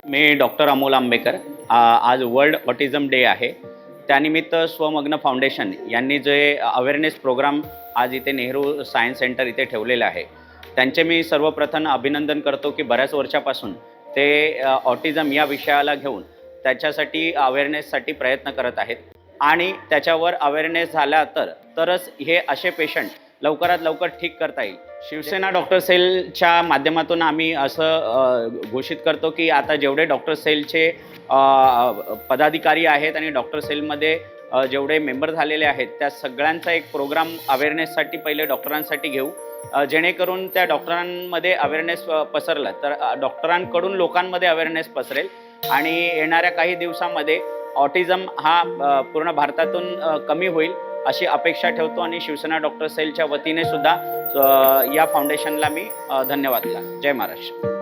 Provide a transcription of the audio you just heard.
मी doctor Amol Ambekar. आज world autism day आहे. त्यानिमित्त स्वमग्न फाउंडेशन यांनी जे अवेअरनेस प्रोग्राम आज इथे नेहरू सायन्स सेंटर इथे ठेवलेलं आहे, त्यांचे मी सर्वप्रथम अभिनंदन करतो की बऱ्याच वर्षापासून ते ऑटिझम या विषयाला घेऊन त्याच्यासाठी अवेअरनेससाठी प्रयत्न करत आहेत आणि त्याच्यावर अवेअरनेस झाला तरच हे असे पेशंट लवकरात लवकर ठीक करता येईल. शिवसेना डॉक्टर सेलच्या माध्यमातून आम्ही असं घोषित करतो की आता जेवढे डॉक्टर सेलचे पदाधिकारी आहेत आणि डॉक्टर सेलमध्ये जेवढे मेंबर झालेले आहेत त्या सगळ्यांचा एक प्रोग्राम अवेअरनेससाठी पहिले डॉक्टरांसाठी घेऊ, जेणेकरून त्या डॉक्टरांमध्ये अवेअरनेस पसरला तर डॉक्टरांकडून लोकांमध्ये अवेअरनेस पसरेल आणि येणाऱ्या काही दिवसांमध्ये ऑटिझम हा पूर्ण भारतातून कमी होईल अशी अपेक्षा ठेवतो आणि शिवसेना डॉक्टर सेलच्या वतीने सुद्धा या फाउंडेशनला मी धन्यवाद दिला. जय महाराष्ट्र.